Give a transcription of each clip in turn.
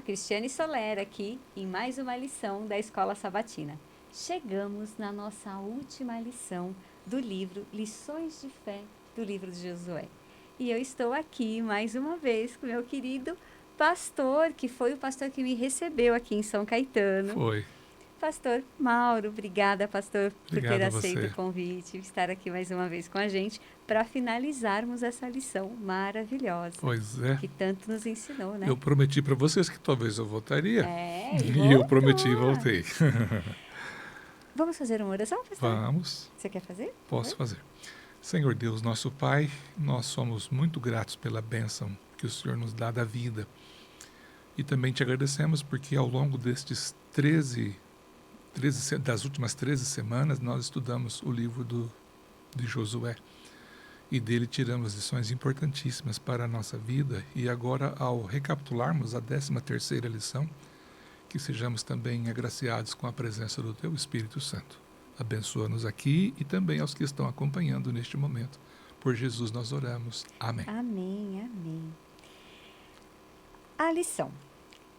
Cristiane Soler aqui em mais uma lição da Escola Sabatina. Chegamos na nossa última lição do livro Lições de Fé, do livro de Josué. E eu estou aqui mais uma vez com meu querido pastor, que foi o pastor que me recebeu aqui em São Caetano. Foi. Pastor Mauro, obrigada, pastor, por ter Obrigado a aceito o você. convite, estar aqui mais uma vez com a gente para finalizarmos essa lição maravilhosa Pois é. que tanto nos ensinou, né? Eu prometi para vocês que talvez eu voltaria. E E eu prometi e voltou. voltei. Vamos fazer uma oração, pastor? Vamos. Você quer fazer? Posso fazer. Senhor Deus, nosso Pai, nós somos muito gratos pela bênção que o Senhor nos dá da vida. E também te agradecemos porque ao longo destes 13 das últimas 13 semanas, nós estudamos o livro de Josué. E dele tiramos lições importantíssimas para a nossa vida. E agora, ao recapitularmos a 13ª lição, que sejamos também agraciados com a presença do Teu Espírito Santo. Abençoa-nos aqui e também aos que estão acompanhando neste momento. Por Jesus nós oramos. Amém. Amém, amém. A lição.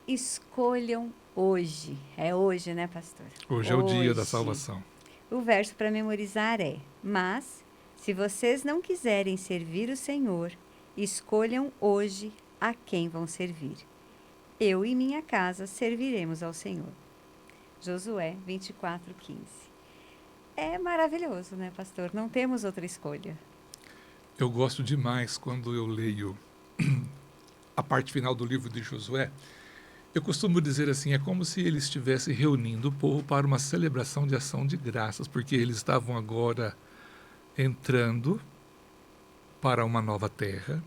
Escolham hoje. É hoje, né, pastor? Hoje é o dia da salvação. O verso para memorizar é: mas, se vocês não quiserem servir o Senhor, escolham hoje a quem vão servir. Eu e minha casa serviremos ao Senhor. Josué 24:15. É maravilhoso, né, pastor? Não temos outra escolha. Eu gosto demais quando eu leio a parte final do livro de Josué. Eu costumo dizer assim, é como se ele estivesse reunindo o povo para uma celebração de ação de graças, porque eles estavam agora entrando para uma nova terra.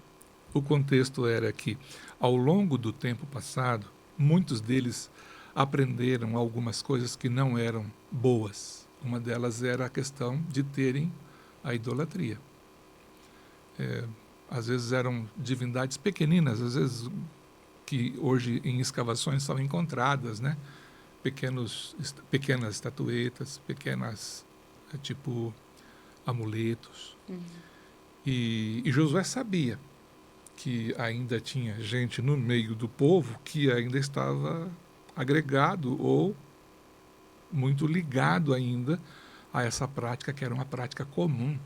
O contexto era que, ao longo do tempo passado, muitos deles aprenderam algumas coisas que não eram boas. Uma delas era a questão de terem a idolatria. Às vezes eram divindades pequeninas, às vezes que hoje em escavações são encontradas, né? Pequenas estatuetas, pequenas, tipo, amuletos. E Josué sabia que ainda tinha gente no meio do povo que ainda estava agregado ou muito ligado ainda a essa prática, que era uma prática comum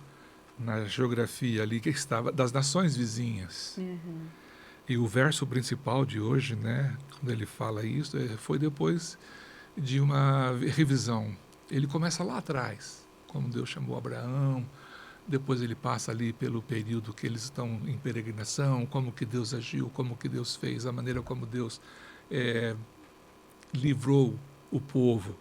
na geografia ali que estava das nações vizinhas. E o verso principal de hoje, né, quando ele fala isso, foi depois de uma revisão. Ele começa lá atrás, como Deus chamou Abraão, depois ele passa ali pelo período que eles estão em peregrinação, como que Deus agiu, como que Deus fez, a maneira como Deus livrou o povo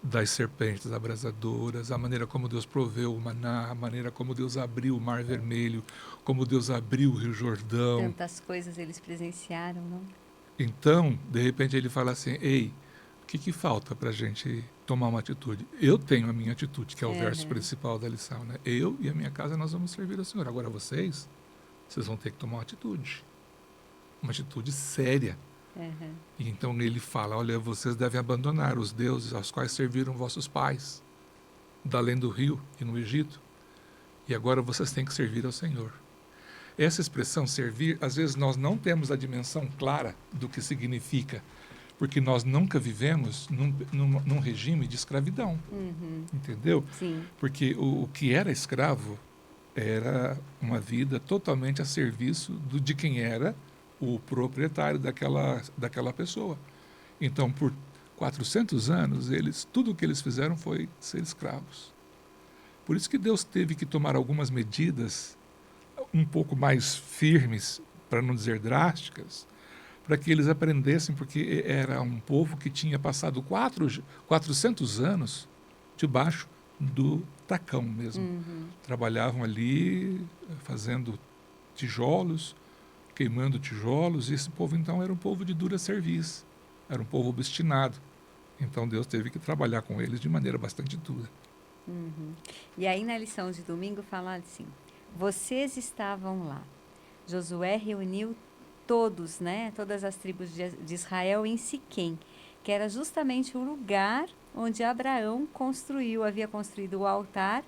das serpentes abrasadoras, a maneira como Deus proveu o maná, a maneira como Deus abriu o Mar Vermelho, como Deus abriu o Rio Jordão. Tantas coisas eles presenciaram, não? Então, de repente ele fala assim, ei, o que falta para a gente tomar uma atitude? Eu tenho a minha atitude, que é o verso principal da lição, né? Eu e a minha casa nós vamos servir ao Senhor. Agora vocês vão ter que tomar uma atitude séria. E então ele fala, olha, vocês devem abandonar os deuses aos quais serviram vossos pais, da além do rio e no Egito, e agora vocês têm que servir ao Senhor. Essa expressão servir, às vezes nós não temos a dimensão clara do que significa, porque nós nunca vivemos num regime de escravidão, entendeu? Sim. Porque o que era escravo era uma vida totalmente a serviço de quem era o proprietário daquela pessoa. Então, por 400 anos, tudo o que eles fizeram foi ser escravos. Por isso que Deus teve que tomar algumas medidas um pouco mais firmes, para não dizer drásticas, para que eles aprendessem, porque era um povo que tinha passado 400 anos debaixo do tacão mesmo. Trabalhavam ali fazendo tijolos, queimando tijolos, e esse povo então era um povo de dura serviço, era um povo obstinado. Então Deus teve que trabalhar com eles de maneira bastante dura. E aí na lição de domingo fala assim, vocês estavam lá. Josué reuniu todos, né, todas as tribos de Israel em Siquém, que era justamente o lugar onde Abraão havia construído o altar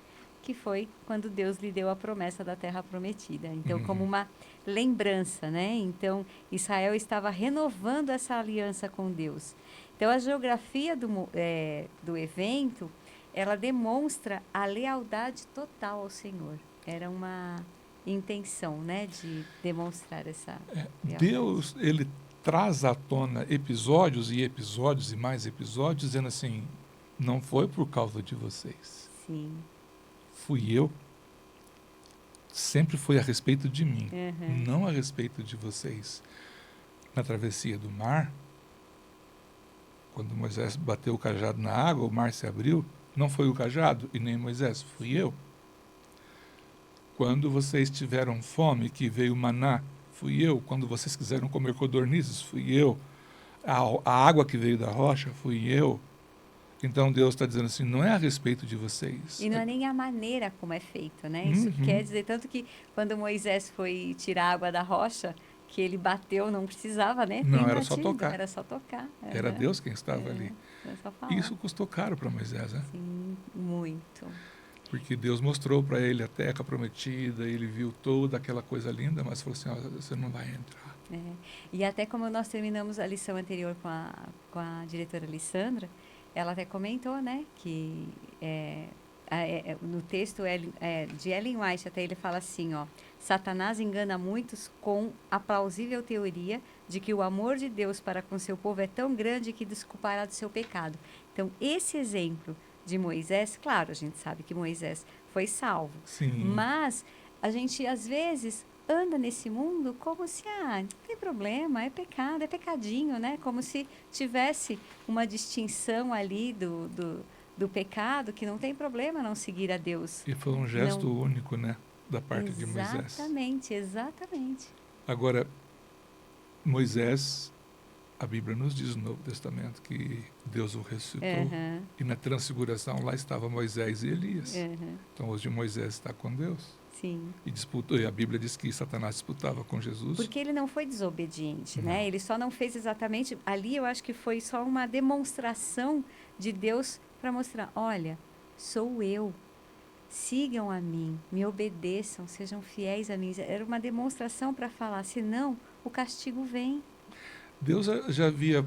que foi quando Deus lhe deu a promessa da terra prometida. Então, como Uhum. uma lembrança, né? Então, Israel estava renovando essa aliança com Deus. Então, a geografia do evento, ela demonstra a lealdade total ao Senhor. Era uma intenção, né, de demonstrar essa lealdade. Deus, ele traz à tona episódios e episódios e mais episódios, dizendo assim: não foi por causa de vocês, Sim. fui eu, sempre foi a respeito de mim, Uhum. não a respeito de vocês. Na travessia do mar, quando Moisés bateu o cajado na água, o mar se abriu, não foi o cajado e nem Moisés, fui eu. Quando vocês tiveram fome, que veio o maná, fui eu. Quando vocês quiseram comer codornizes, fui eu. A água que veio da rocha, fui eu. Então Deus está dizendo assim, não é a respeito de vocês. E não é nem a maneira como é feito, né? Isso quer Uhum. dizer, tanto que quando Moisés foi tirar água da rocha, que ele bateu, não precisava, né? Nem Não, era só batido, tocar. era só tocar. Era Aham. Deus quem estava ali. Era só falar. Isso custou caro para Moisés, né? Sim, muito. Porque Deus mostrou para ele a terra prometida, ele viu toda aquela coisa linda, mas falou assim, ó, você não vai entrar. É. E até como nós terminamos a lição anterior com a diretora Alessandra, ela até comentou, né, que no texto de Ellen White, até ele fala assim, ó, Satanás engana muitos com a plausível teoria de que o amor de Deus para com seu povo é tão grande que desculpará do seu pecado. Então, esse exemplo de Moisés, claro, a gente sabe que Moisés foi salvo, Sim. mas a gente às vezes anda nesse mundo como se, não tem problema, é pecado, é pecadinho, né? Como se tivesse uma distinção ali do pecado, que não tem problema não seguir a Deus. E foi um Não, gesto único, né, da parte de Moisés. exatamente, exatamente. Agora, Moisés, a Bíblia nos diz no Novo Testamento que Deus o ressuscitou Aham, e na transfiguração lá estava Moisés e Elias. aham, Então hoje Moisés está com Deus sim. e disputou. E a Bíblia diz que Satanás disputava com Jesus. Porque ele não foi desobediente, né? Não. Ele só não fez exatamente. Ali eu acho que foi só uma demonstração de Deus para mostrar: olha, sou eu. Sigam a mim, me obedeçam, sejam fiéis a mim. Era uma demonstração para falar, senão o castigo vem. Deus já havia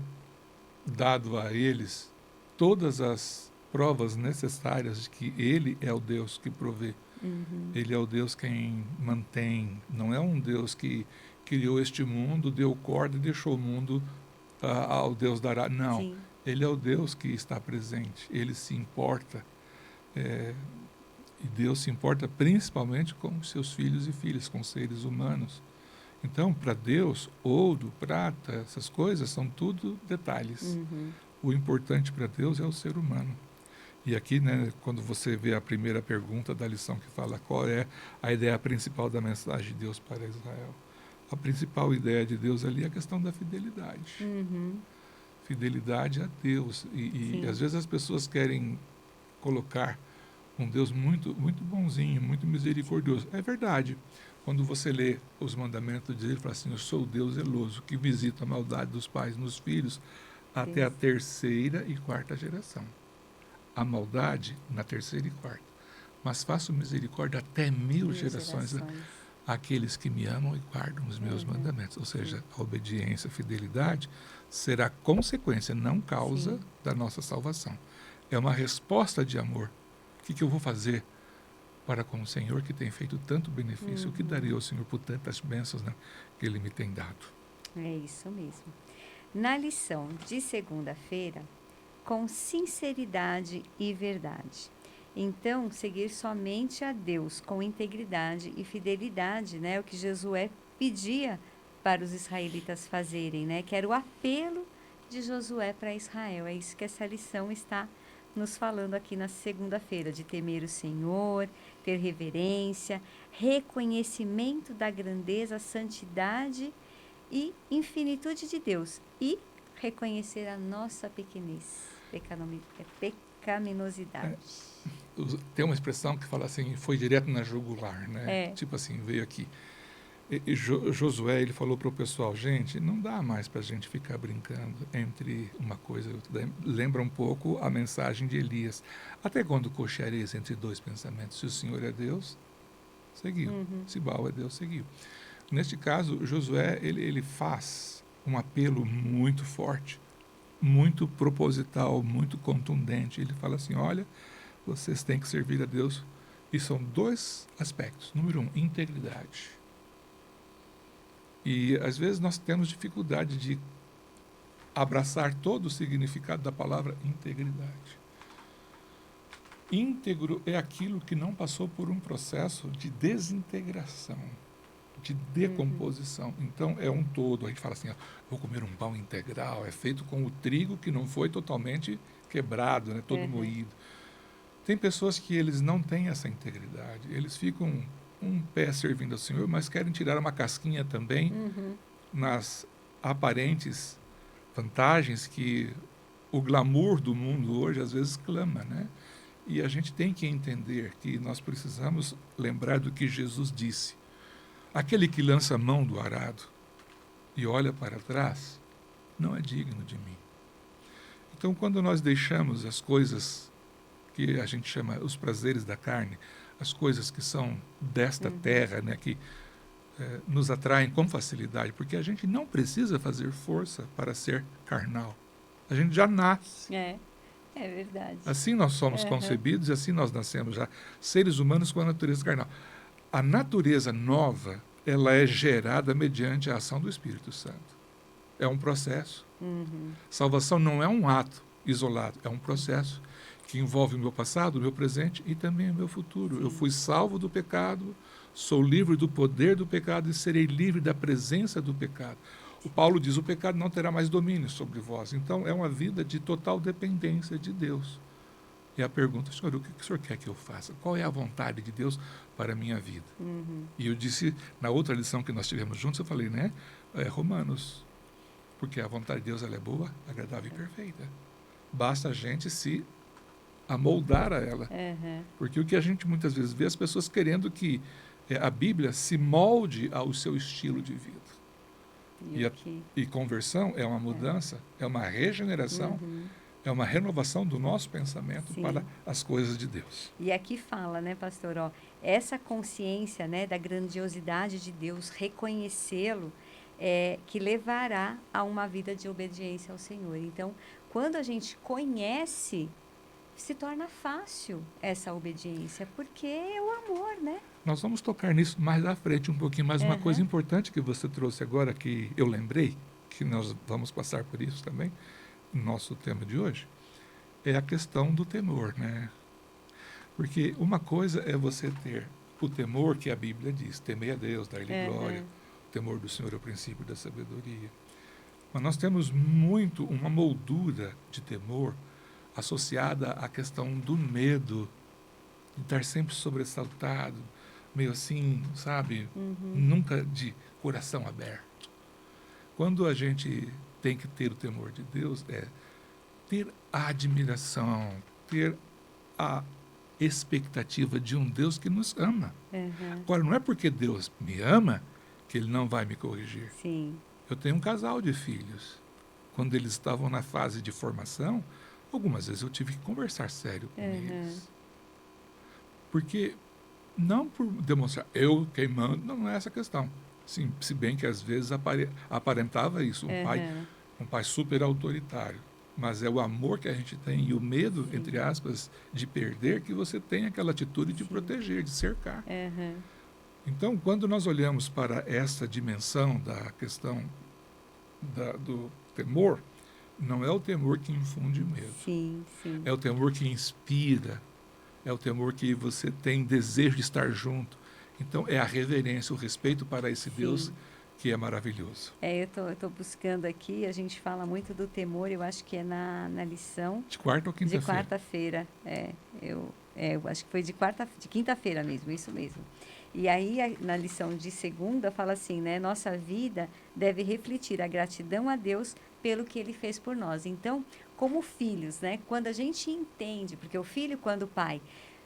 dado a eles todas as provas necessárias de que Ele é o Deus que provê. Uhum. Ele é o Deus quem mantém. Não é um Deus que criou este mundo, deu corda e deixou o mundo ao Deus dará. Não. Sim. Ele é o Deus que está presente. Ele se importa. E Deus se importa principalmente com os seus filhos e filhas, com seres humanos. Então, para Deus, ouro, prata, essas coisas são tudo detalhes. Uhum. O importante para Deus é o ser humano. E aqui, né, quando você vê a primeira pergunta da lição que fala qual é a ideia principal da mensagem de Deus para Israel, a principal ideia de Deus ali é a questão da fidelidade. Uhum. Fidelidade a Deus. E Sim. às vezes as pessoas querem colocar um Deus muito, muito bonzinho, muito misericordioso. É verdade. Quando você lê os mandamentos dele, ele fala assim, eu sou o Deus zeloso, que visita a maldade dos pais nos filhos até a Deus. terceira e quarta geração. A maldade na terceira e quarta. Mas faço misericórdia até mil gerações, né? Aqueles que me amam e guardam os meus mandamentos. Ou seja, a obediência, a fidelidade será consequência, não causa Sim. da nossa salvação. É uma resposta de amor. O que eu vou fazer para com o Senhor que tem feito tanto benefício? O que daria ao Senhor por tantas bênçãos, né, que Ele me tem dado? É isso mesmo. Na lição de segunda-feira, com sinceridade e verdade. Então, seguir somente a Deus com integridade e fidelidade, né? O que Josué pedia para os israelitas fazerem, né? Que era o apelo de Josué para Israel. É isso que essa lição está nos falando aqui na segunda-feira, de temer o Senhor, ter reverência, reconhecimento da grandeza, santidade e infinitude de Deus e reconhecer a nossa pequenez, pecaminosidade. Tem uma expressão que fala assim, foi direto na jugular, né? É. Tipo assim, veio aqui. Josué, ele falou para o pessoal, gente, não dá mais para a gente ficar brincando entre uma coisa e outra. Lembra um pouco a mensagem de Elias. Até quando cocheareis entre dois pensamentos? Se o Senhor é Deus, seguiu. Se Baal é Deus, seguiu. Neste caso, Josué, ele faz um apelo muito forte, muito proposital, muito contundente. Ele fala assim, olha, vocês têm que servir a Deus. E são dois aspectos. Número um, integridade. E às vezes nós temos dificuldade de abraçar todo o significado da palavra integridade. Íntegro é aquilo que não passou por um processo de desintegração, de decomposição. Então é um todo. A gente fala assim, ó, vou comer um pão integral, é feito com o trigo que não foi totalmente quebrado, né, todo moído. Tem pessoas que eles não têm essa integridade, eles ficam um pé servindo ao Senhor, mas querem tirar uma casquinha também nas aparentes vantagens que o glamour do mundo hoje às vezes clama, né? E a gente tem que entender que nós precisamos lembrar do que Jesus disse. Aquele que lança a mão do arado e olha para trás, não é digno de mim. Então, quando nós deixamos as coisas que a gente chama os prazeres da carne, as coisas que são desta terra, né, que nos atraem com facilidade, porque a gente não precisa fazer força para ser carnal. A gente já nasce. É verdade. Assim nós somos concebidos e assim nós nascemos já, seres humanos com a natureza carnal. A natureza nova, ela é gerada mediante a ação do Espírito Santo. É um processo. Salvação não é um ato isolado, é um processo que envolve o meu passado, o meu presente e também o meu futuro. Sim. Eu fui salvo do pecado, sou livre do poder do pecado e serei livre da presença do pecado. O Paulo diz, o pecado não terá mais domínio sobre vós. Então, é uma vida de total dependência de Deus. E a pergunta, Senhor, o que o Senhor quer que eu faça? Qual é a vontade de Deus para a minha vida? E eu disse, na outra lição que nós tivemos juntos, eu falei, né? Romanos, porque a vontade de Deus ela é boa, agradável e perfeita. Basta a gente se amoldar a ela. Porque o que a gente muitas vezes vê, as pessoas querendo que a Bíblia se molde ao seu estilo de vida. E conversão é uma mudança, é uma regeneração, é uma renovação do nosso pensamento para as coisas de Deus. E aqui fala, né, pastor, ó, essa consciência, né, da grandiosidade de Deus, reconhecê-lo, que levará a uma vida de obediência ao Senhor. Então, quando a gente conhece, se torna fácil essa obediência, porque é o amor, né? Nós vamos tocar nisso mais à frente um pouquinho, mas uma coisa importante que você trouxe agora, que eu lembrei, que nós vamos passar por isso também, no nosso tema de hoje, é a questão do temor, né? Porque uma coisa é você ter o temor que a Bíblia diz, temer a Deus, dar-lhe glória, o temor do Senhor é o princípio da sabedoria. Mas nós temos muito uma moldura de temor associada à questão do medo, de estar sempre sobressaltado, meio assim, sabe? Nunca de coração aberto. Quando a gente tem que ter o temor de Deus, ter a admiração, ter a expectativa de um Deus que nos ama. Agora, não é porque Deus me ama que Ele não vai me corrigir. Sim. Eu tenho um casal de filhos. Quando eles estavam na fase de formação, algumas vezes eu tive que conversar sério com eles. Porque, não por demonstrar eu queimando, não é essa a questão. Sim, se bem que às vezes aparentava isso, um pai super autoritário. Mas é o amor que a gente tem e o medo, entre aspas, de perder, que você tem aquela atitude de proteger, de cercar. Então, quando nós olhamos para essa dimensão da questão do temor, não é o temor que infunde medo. Sim, sim. É o temor que inspira, é o temor que você tem desejo de estar junto. Então, é a reverência, o respeito para esse Deus que é maravilhoso. Eu tô buscando aqui, a gente fala muito do temor, eu acho que é na lição... De quarta ou quinta-feira? De quarta-feira, eu acho que foi de quinta-feira mesmo, isso mesmo. E aí, na lição de segunda, fala assim, né? Nossa vida deve refletir a gratidão a Deus pelo que Ele fez por nós. Então, como filhos, né? Quando a gente entende, porque o filho, quando o pai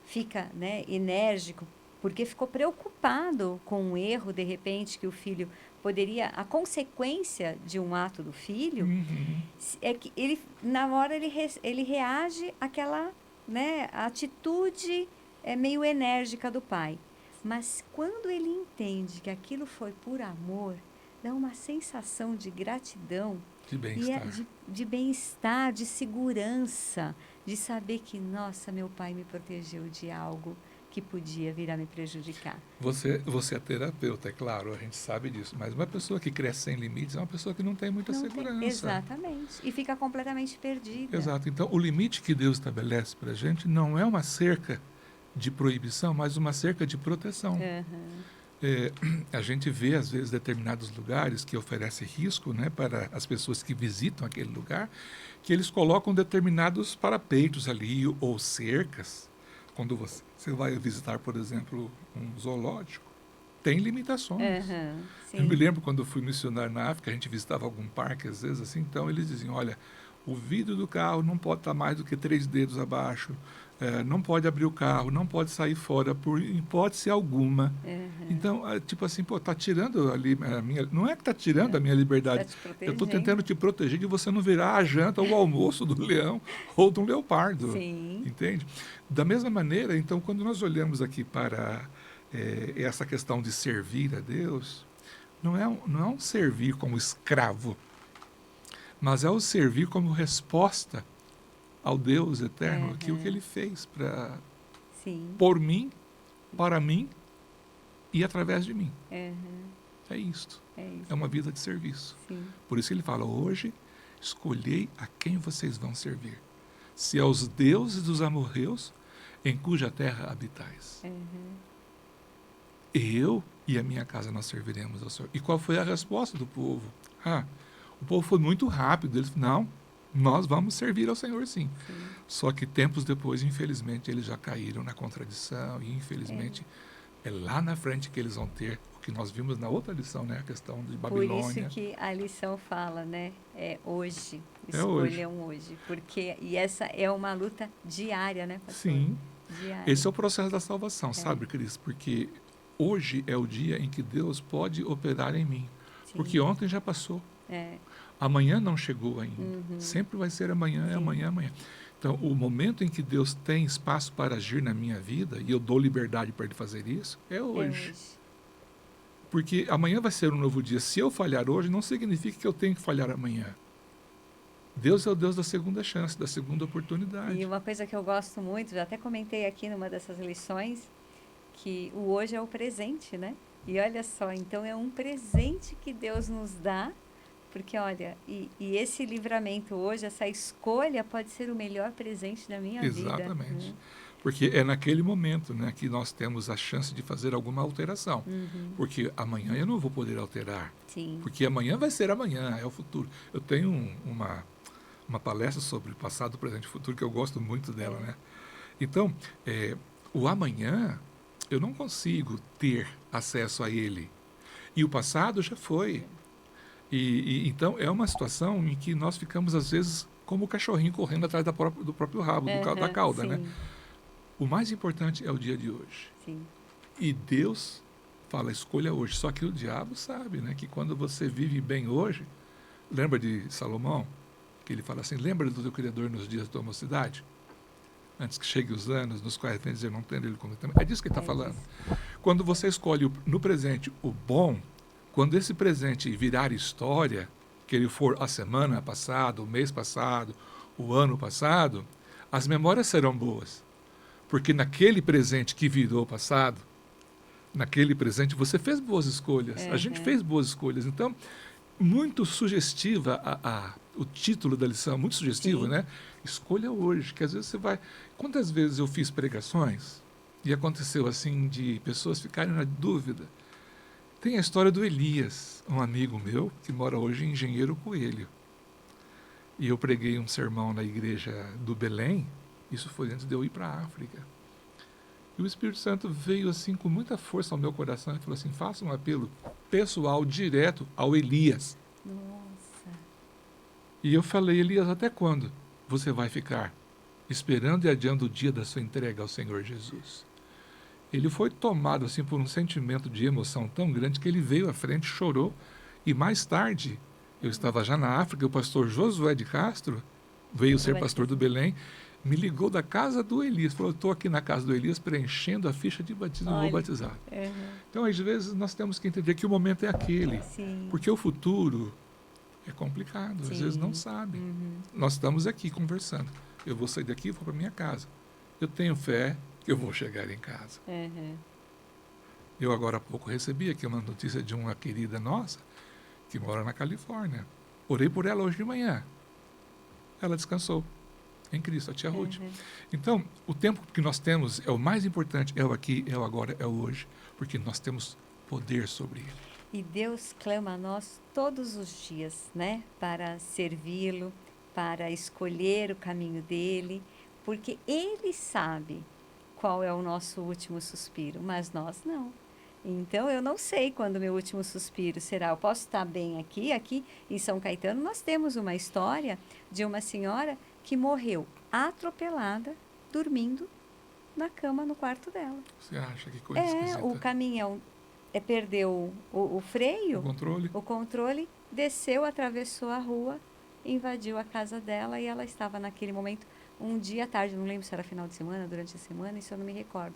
fica, né, enérgico, porque ficou preocupado com um erro, de repente, que o filho poderia... A consequência de um ato do filho Uhum. é que ele, na hora, ele reage àquela, né, atitude meio enérgica do pai. Mas quando ele entende que aquilo foi por amor, dá uma sensação de gratidão De e bem-estar. de bem-estar, de segurança, de saber que, nossa, meu pai me protegeu de algo que podia vir a me prejudicar. Você é terapeuta, é claro, a gente sabe disso, mas uma pessoa que cresce sem limites é uma pessoa que não tem muita Não tem, segurança. exatamente. E fica completamente perdida. Exato. Então, o limite que Deus estabelece para a gente não é uma cerca de proibição, mas uma cerca de proteção. Aham. É, a gente vê, às vezes, determinados lugares que oferecem risco, né, para as pessoas que visitam aquele lugar, que eles colocam determinados parapeitos ali ou cercas. Quando você vai visitar, por exemplo, um zoológico, tem limitações. Aham, Eu me sim. lembro quando eu fui missionário na África, a gente visitava algum parque, às vezes, assim, então eles diziam, olha, o vidro do carro não pode estar mais do que 3 dedos abaixo, não pode abrir o carro, não pode sair fora por hipótese alguma. Aham. Então, tipo assim, pô, tá tirando ali a minha... Não é que tá tirando a Não, minha está liberdade, te eu estou tentando protegendo. te proteger de você não virar a janta ou o almoço do leão ou do leopardo, Sim. entende? Da mesma maneira, então, quando nós olhamos aqui para essa questão de servir a Deus, não é um servir como escravo, mas é o servir como resposta ao Deus eterno, aquilo que Aham. ele fez Sim. por mim, para mim e através de mim. Aham. É isto. É É isso. uma vida de serviço. Sim. Por isso ele fala, hoje escolhei a quem vocês vão servir. Se aos deuses dos amorreus, em cuja terra habitais. Aham. Eu e a minha casa nós serviremos ao Senhor. E qual foi a resposta do povo? O povo foi muito rápido. Eles falaram, não, nós vamos servir ao Senhor sim. Sim. Só que tempos depois, infelizmente, eles já caíram na contradição e É. infelizmente é lá na frente que eles vão ter o que nós vimos na outra lição, né? A questão de Por isso Babilônia. que a lição fala, né? É hoje. É hoje. Escolham hoje. Porque, e essa é uma luta diária, né, pastor? Sim, Diária. esse é o processo da salvação, É. sabe, Cris? Porque hoje é o dia em que Deus pode operar em mim. Porque Sim. ontem já passou. É. Amanhã não chegou ainda. Uhum. Sempre vai ser amanhã, é Sim. amanhã, é amanhã. Então, o momento em que Deus tem espaço para agir na minha vida, e eu dou liberdade para Ele fazer isso, é É hoje. hoje. Porque amanhã vai ser um novo dia. Se eu falhar hoje, não significa que eu tenho que falhar amanhã. Deus é o Deus da segunda chance, da segunda E oportunidade. uma coisa que eu gosto muito, já até comentei aqui numa dessas lições, que o hoje é o presente, né? E olha só, então é um presente que Deus nos dá, porque olha, e esse livramento hoje, essa escolha pode ser o melhor presente da minha vida, Exatamente. né? Porque é naquele momento, né, que nós temos a chance de fazer alguma alteração. Uhum. Porque amanhã eu não vou poder alterar. Sim. Porque amanhã vai ser amanhã, é o futuro. Eu tenho uma palestra sobre passado, presente e futuro que eu gosto muito dela, né? Então, o amanhã eu não consigo ter acesso a ele. E o passado já foi. Então é uma situação em que nós ficamos às vezes como o cachorrinho correndo atrás do próprio rabo, da Aham, cauda, né? sim, O mais importante é o dia de hoje. sim. E Deus fala, escolha hoje. Só que o diabo sabe, né, que quando você vive bem hoje, lembra de Salomão? Que ele fala assim, lembra do teu Criador nos dias da tua mocidade? Antes que chegue os anos nos quais vem dizer, não tendo ele como também. É disso que ele está É falando. disso. Quando você escolhe no presente o bom, quando esse presente virar história, que ele for a semana passada, o mês passado, o ano passado, as memórias serão boas. Porque naquele presente que virou passado, naquele presente você fez boas escolhas. A gente Aham, fez boas escolhas. Então, muito sugestiva o título da lição, muito sugestivo, sim. né? Escolha hoje, que às vezes você vai... Quantas vezes eu fiz pregações e aconteceu assim de pessoas ficarem na dúvida? Tem a história do Elias, um amigo meu que mora hoje em Engenheiro Coelho. E eu preguei um sermão na igreja do Belém, isso foi antes de eu ir para a África. E o Espírito Santo veio assim com muita força ao meu coração e falou assim, faça um apelo pessoal, direto ao Elias. Nossa. E eu falei, Elias, até quando você vai ficar esperando e adiando o dia da sua entrega ao Senhor Jesus? Ele foi tomado assim por um sentimento de emoção tão grande que ele veio à frente, chorou. E mais tarde, eu estava já na África, o pastor Josué de Castro veio ser pastor do Belém, me ligou da casa do Elias, falou: estou aqui na casa do Elias preenchendo a ficha de batismo, vou batizar. Então, às vezes, nós temos que entender que o momento é aquele, Sim. porque o futuro é complicado, às vezes não sabe. Nós estamos aqui conversando. Eu vou sair daqui e vou para minha casa. Eu tenho fé que eu vou chegar em casa. Eu agora há pouco recebi aqui uma notícia de uma querida nossa que mora na Califórnia. Orei por ela hoje de manhã. Ela descansou em Cristo, a tia Ruth. Então, o tempo que nós temos é o mais importante, é o aqui, é o agora, é o hoje, porque nós temos poder sobre ele. E Deus clama a nós todos os dias, né? Para servi-lo, para escolher o caminho dele, porque ele sabe qual é o nosso último suspiro, mas nós não. Então, eu não sei quando o meu último suspiro será. Eu posso estar bem aqui em São Caetano, nós temos uma história de uma senhora que morreu atropelada, dormindo na cama no quarto dela. Você acha que coisa esquisita? O caminhão perdeu o freio, o controle, desceu, atravessou a rua, invadiu a casa dela e ela estava naquele momento, um dia à tarde, não lembro se era final de semana, durante a semana, isso eu não me recordo.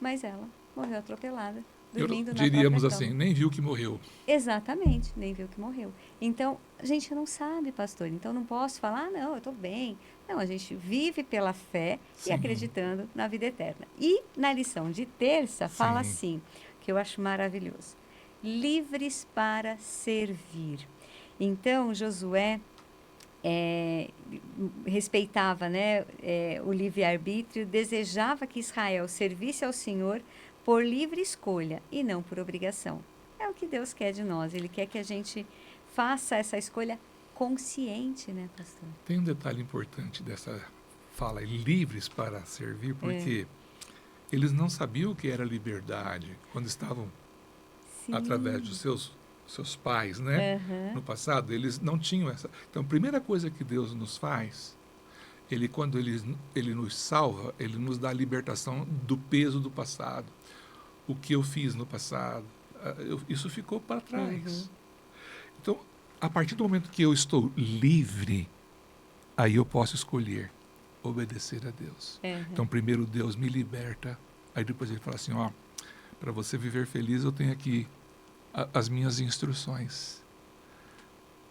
Mas ela morreu atropelada, dormindo na diríamos própria assim, cama. nem viu que morreu. Exatamente, nem viu que morreu. Então, a gente não sabe, pastor, então não posso falar, não, eu estou bem. Não, a gente vive pela fé e acreditando na vida eterna. E na lição de terça, fala assim, que eu acho maravilhoso. Livres para servir. Então, Josué respeitava, né, o livre-arbítrio, desejava que Israel servisse ao Senhor por livre escolha e não por obrigação. É o que Deus quer de nós. Ele quer que a gente faça essa escolha consciente, né, pastor? Tem um detalhe importante dessa fala, livres para servir, porque eles não sabiam o que era liberdade quando estavam através dos seus pais, né? No passado, eles não tinham essa. Então, a primeira coisa que Deus nos faz, quando ele nos salva, ele nos dá a libertação do peso do passado. O que eu fiz no passado, isso ficou para trás. Então, a partir do momento que eu estou livre, aí eu posso escolher obedecer a Deus. Então, primeiro Deus me liberta, aí depois ele fala assim, ó, para você viver feliz, eu tenho aqui as minhas instruções.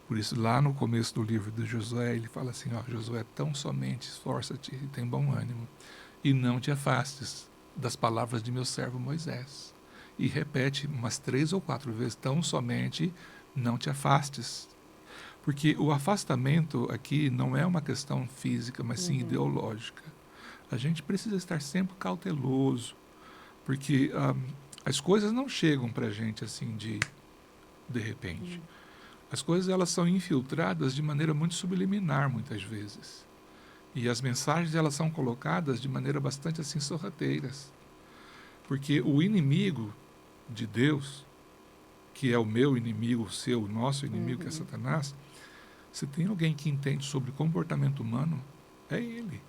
Por isso, lá no começo do livro de Josué, ele fala assim, ó, Josué, tão somente esforça-te e tem bom ânimo, e não te afastes das palavras de meu servo Moisés. E repete umas 3 ou 4 vezes, tão somente não te afastes. Porque o afastamento aqui não é uma questão física, mas sim ideológica. A gente precisa estar sempre cauteloso, porque as coisas não chegam para a gente assim de repente. As coisas elas são infiltradas de maneira muito subliminar muitas vezes. E as mensagens elas são colocadas de maneira bastante assim sorrateiras. Porque o inimigo de Deus, que é o meu inimigo, o seu, o nosso inimigo, que é Satanás, se tem alguém que entende sobre comportamento humano, é ele.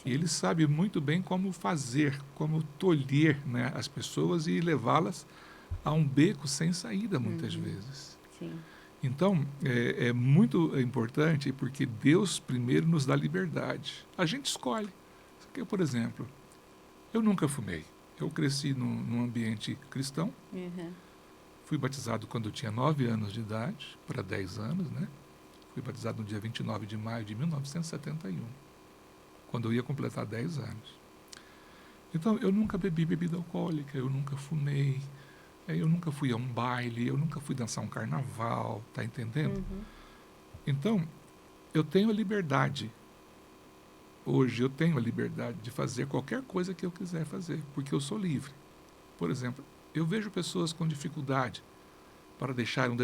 E ele sabe muito bem como fazer, como tolher, né, as pessoas e levá-las a um beco sem saída, muitas vezes. Então, é muito importante porque Deus primeiro nos dá liberdade. A gente escolhe. Por exemplo, eu nunca fumei. Eu cresci num ambiente cristão. Fui batizado quando eu tinha 9 anos de idade, para 10 anos, né? Fui batizado no dia 29 de maio de 1971, quando eu ia completar 10 anos. Então, eu nunca bebi bebida alcoólica, eu nunca fumei, eu nunca fui a um baile, eu nunca fui dançar um carnaval, tá entendendo? Então, eu tenho a liberdade. Hoje eu tenho a liberdade de fazer qualquer coisa que eu quiser fazer, porque eu sou livre. Por exemplo, eu vejo pessoas com dificuldade para deixar uma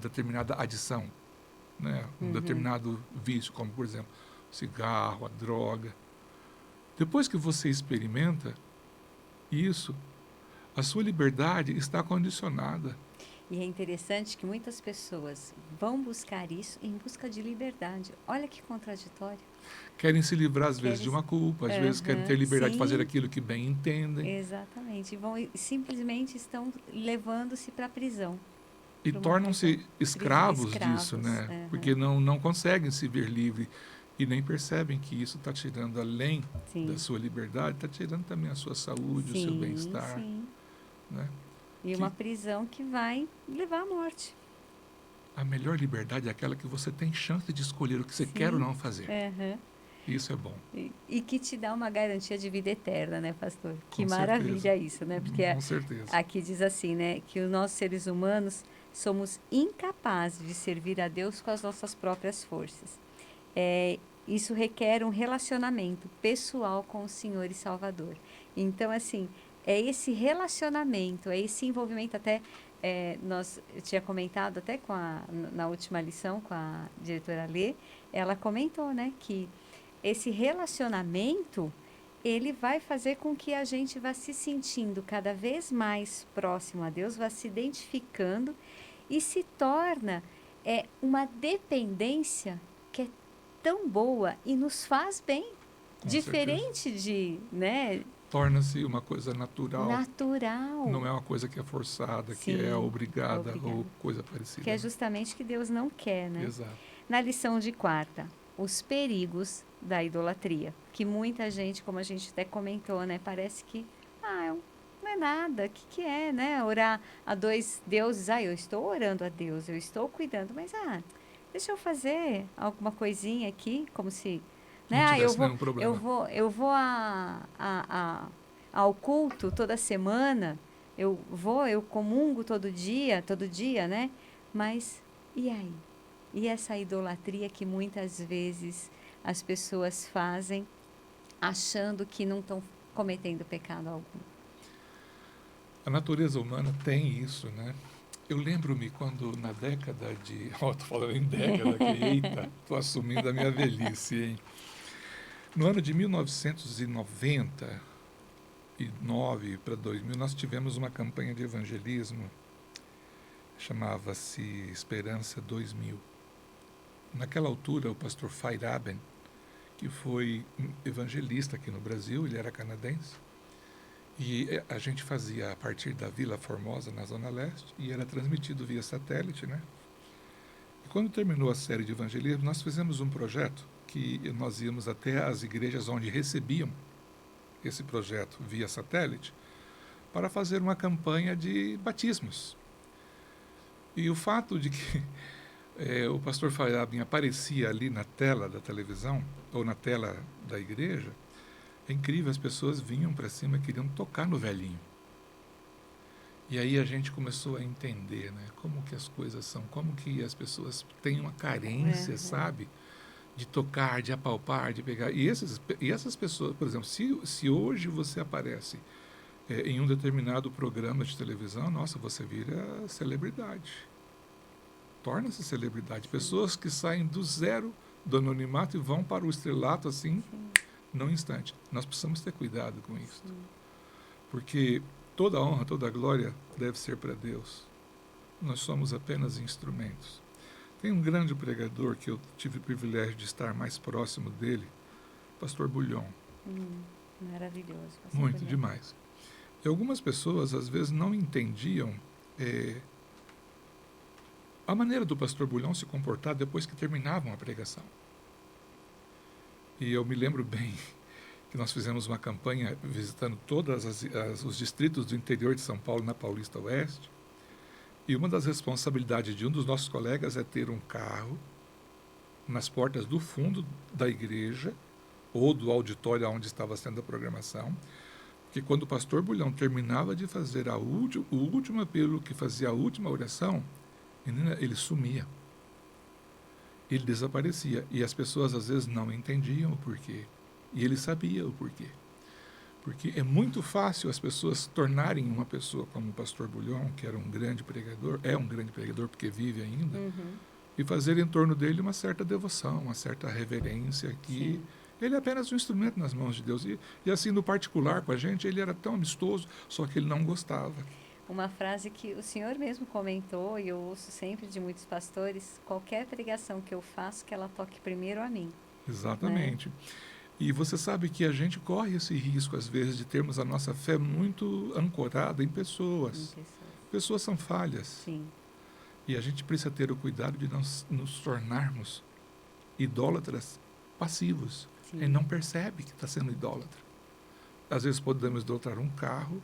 determinada adição, né? Um determinado vício, como, por exemplo, o cigarro, a droga. Depois que você experimenta isso, a sua liberdade está condicionada. E é interessante que muitas pessoas vão buscar isso em busca de liberdade. Olha que contraditório. Querem se livrar, às vezes, Querem de uma culpa, às vezes querem ter Aham, liberdade de fazer sim, aquilo que bem entendem. exatamente. Simplesmente estão levando-se para a prisão, E para uma prisão. tornam-se escravos disso, Escravos. né? Porque Aham, não conseguem se ver livre e nem percebem que isso está tirando, além da sim, sua liberdade, está tirando também a sua saúde, o seu sim, bem-estar, sim. né? E uma Que prisão que vai levar à morte. a melhor liberdade é aquela que você tem chance de escolher o que você quer ou Sim. não fazer. Aham. Isso é bom, E que te dá uma garantia de vida eterna, né, pastor? Que com certeza. maravilha isso, né? Porque Com certeza. aqui diz assim, né, que os nós seres humanos somos incapazes de servir a Deus com as nossas próprias forças. É, isso requer um relacionamento pessoal com o Senhor e Salvador. Então, assim, é esse relacionamento, é esse envolvimento. Até eu tinha comentado até na última lição com a diretora Lê, ela comentou, né, que esse relacionamento ele vai fazer com que a gente vá se sentindo cada vez mais próximo a Deus, vá se identificando e se torna uma dependência que é tão boa e nos faz bem, Com certeza. diferente de, né, Torna-se uma coisa natural, natural. não é uma coisa que é forçada, que é Sim, obrigada ou obrigada. coisa Que parecida, é né? justamente o que Deus não quer, né? Exato. Na lição de quarta, os perigos da idolatria. Que muita gente, como a gente até comentou, né? Parece que, não é nada, o que é, né? Orar a dois deuses. Eu estou orando a Deus, eu estou cuidando, mas, deixa eu fazer alguma coisinha aqui, como se, né? Não tivesse nenhum problema. Eu vou ao culto toda semana, eu comungo todo dia, né? Mas, e aí? E essa idolatria que muitas vezes as pessoas fazem achando que não estão cometendo pecado algum. A natureza humana tem isso, né? Eu lembro-me quando na década de... Ó, tô falando em década aqui, eita, tô assumindo a minha velhice, hein? No ano de 1999 para 2000, nós tivemos uma campanha de evangelismo, chamava-se Esperança 2000. Naquela altura, o pastor Feyerabend, que foi um evangelista aqui no Brasil, ele era canadense, e a gente fazia a partir da Vila Formosa, na Zona Leste, e era transmitido via satélite, né? E quando terminou a série de evangelismo, nós fizemos um projeto que nós íamos até as igrejas onde recebiam esse projeto via satélite para fazer uma campanha de batismos. E o fato de que o pastor Feyerabend aparecia ali na tela da televisão ou na tela da igreja, é incrível, as pessoas vinham para cima e queriam tocar no velhinho. E aí a gente começou a entender, né, como que as coisas são, como que as pessoas têm uma carência, Uhum. sabe, de tocar, de apalpar, de pegar. E essas pessoas, por exemplo, se hoje você aparece em um determinado programa de televisão, nossa, você vira celebridade. Torna-se celebridade. Sim, Pessoas que saem do zero do anonimato e vão para o estrelato assim, sim, num instante. Nós precisamos ter cuidado com isso. sim. Porque toda a honra, toda a glória deve ser para Deus. Nós somos apenas instrumentos. Tem um grande pregador que eu tive o privilégio de estar mais próximo dele, pastor Bulhon. Hum, maravilhoso, pastor Muito Bulhão. demais. E algumas pessoas, às vezes, não entendiam a maneira do pastor Bulhon se comportar depois que terminavam a pregação. E eu me lembro bem que nós fizemos uma campanha visitando todos os distritos do interior de São Paulo, na Paulista Oeste, e uma das responsabilidades de um dos nossos colegas é ter um carro nas portas do fundo da igreja ou do auditório onde estava sendo a programação, que quando o pastor Bulhão terminava de fazer o último apelo, que fazia a última oração, menina, ele sumia. Ele desaparecia. E as pessoas às vezes não entendiam o porquê. E ele sabia o porquê. Porque é muito fácil as pessoas tornarem uma pessoa como o pastor Bulhon, que era um grande pregador, é um grande pregador porque vive ainda, Uhum, e fazer em torno dele uma certa devoção, uma certa reverência, que sim. ele é apenas um instrumento nas mãos de Deus. E assim, no particular com a gente, ele era tão amistoso, só que ele não gostava. Uma frase que o senhor mesmo comentou e eu ouço sempre de muitos pastores: qualquer pregação que eu faço, que ela toque primeiro a mim. Exatamente. E você sabe que a gente corre esse risco, às vezes, de termos a nossa fé muito ancorada em Em pessoas. pessoas. Pessoas são falhas. Sim, E a gente precisa ter o cuidado de não nos tornarmos idólatras passivos. sim, E não percebe que está sendo idólatra. Às vezes podemos idolatrar um carro,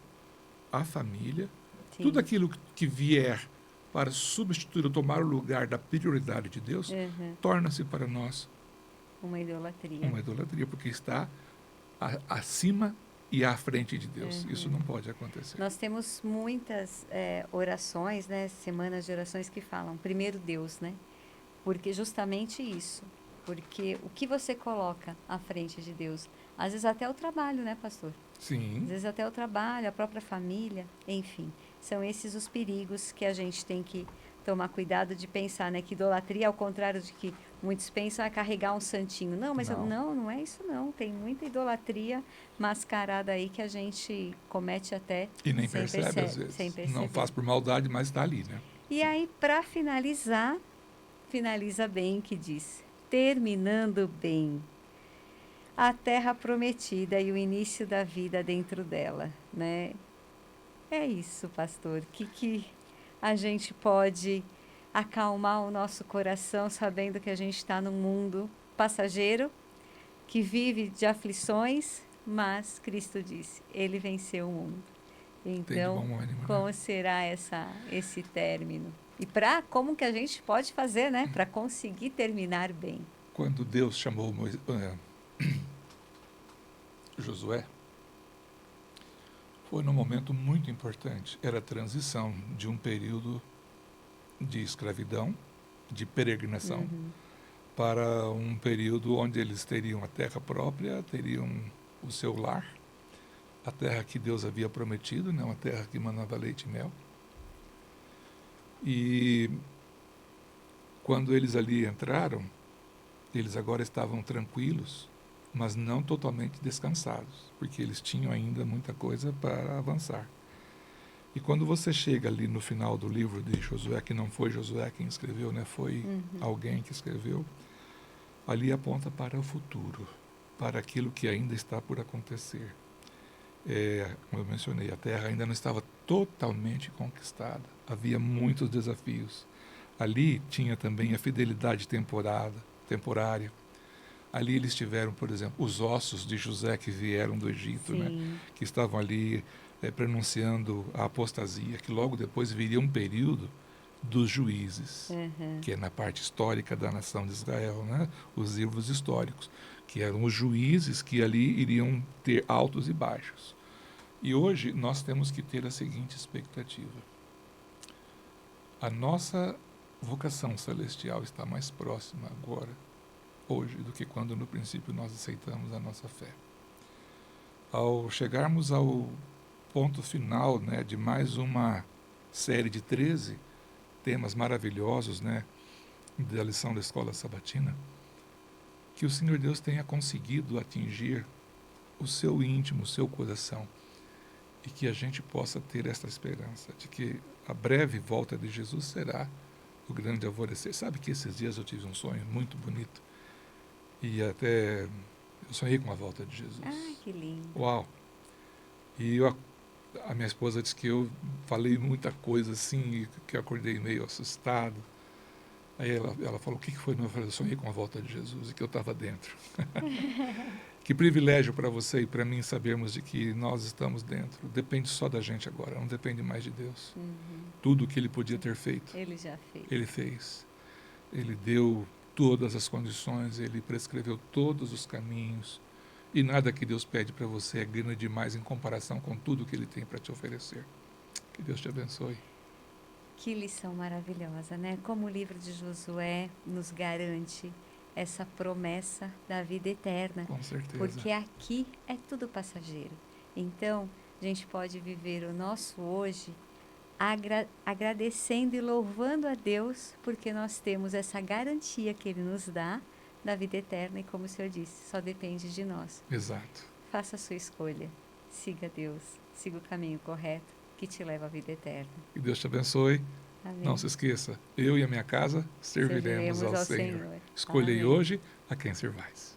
a família, tudo sim. aquilo que vier para substituir ou tomar o lugar da prioridade de Deus, Uhum. torna-se para nós Uma idolatria. uma idolatria, porque está acima e à frente de Deus. Isso Uhum. não pode acontecer. Nós temos muitas orações, né? Semanas de orações que falam primeiro Deus, né? Porque justamente isso. Porque o que você coloca à frente de Deus? Às vezes até o trabalho, né, pastor? Às Sim, vezes até o trabalho, a própria família, enfim. São esses os perigos que a gente tem que tomar cuidado de pensar, né? Que idolatria, ao contrário de que muitos pensam, é carregar um santinho. Não, mas não. não é isso não. Tem muita idolatria mascarada aí que a gente comete até E nem percebe, às sem vezes. Não perceber. faz por maldade, mas está ali, né? E aí, para finalizar, finaliza bem que diz: terminando bem. A terra prometida e o início da vida dentro dela, né? É isso, pastor. Que a gente pode acalmar o nosso coração sabendo que a gente está num mundo passageiro que vive de aflições, mas Cristo disse, ele venceu o mundo. Tem de Então, bom ânimo, né? como será esse término? E como que a gente pode fazer, né, para conseguir terminar bem? Quando Deus chamou Josué, foi num momento muito importante. Era a transição de um período de escravidão, de peregrinação, Uhum. para um período onde eles teriam a terra própria, teriam o seu lar, a terra que Deus havia prometido, né, uma terra que manava leite e mel. E quando eles ali entraram, eles agora estavam tranquilos, mas não totalmente descansados, porque eles tinham ainda muita coisa para avançar. E quando você chega ali no final do livro de Josué, que não foi Josué quem escreveu, né, foi alguém que escreveu, ali aponta para o futuro, para aquilo que ainda está por acontecer. Como eu mencionei, a terra ainda não estava totalmente conquistada, havia muitos desafios. Ali tinha também a fidelidade temporária. Ali eles tiveram, por exemplo, os ossos de José que vieram do Egito, né, Sim. que estavam ali pronunciando a apostasia, que logo depois viria um período dos juízes, Uhum. que é na parte histórica da nação de Israel, né, os livros históricos, que eram os juízes que ali iriam ter altos e baixos. E hoje nós temos que ter a seguinte expectativa. A nossa vocação celestial está mais próxima agora, hoje, do que quando no princípio nós aceitamos a nossa fé. Ao chegarmos ao ponto final, né, de mais uma série de 13 temas maravilhosos, né, da lição da escola sabatina, que o Senhor Deus tenha conseguido atingir o seu íntimo, o seu coração, e que a gente possa ter esta esperança de que a breve volta de Jesus será o grande alvorecer. Sabe que esses dias eu tive um sonho muito bonito e até eu sonhei com a volta de Jesus. Ai, que lindo. Uau! E a minha esposa disse que eu falei muita coisa assim, que eu acordei meio assustado. Aí ela falou, o que foi? Eu falei, eu sonhei com a volta de Jesus e que eu estava dentro. Que privilégio para você e para mim sabermos de que nós estamos dentro. Depende só da gente agora, não depende mais de Deus. Tudo o que ele podia ter feito, Ele já fez. ele fez. Ele deu todas as condições, ele prescreveu todos os caminhos. E nada que Deus pede para você é grande demais em comparação com tudo que ele tem para te oferecer. Que Deus te abençoe. Que lição maravilhosa, né? Como o livro de Josué nos garante essa promessa da vida eterna. Com certeza. Porque aqui é tudo passageiro. Então, a gente pode viver o nosso hoje agradecendo e louvando a Deus, porque nós temos essa garantia que Ele nos dá da vida eterna. E como o Senhor disse, só depende de nós. Exato. Faça a sua escolha. Siga Deus. Siga o caminho correto que te leva à vida eterna. Que Deus te abençoe. Amém. Não se esqueça, eu e a minha casa serviremos ao Senhor. Escolhei Amém. hoje a quem servais.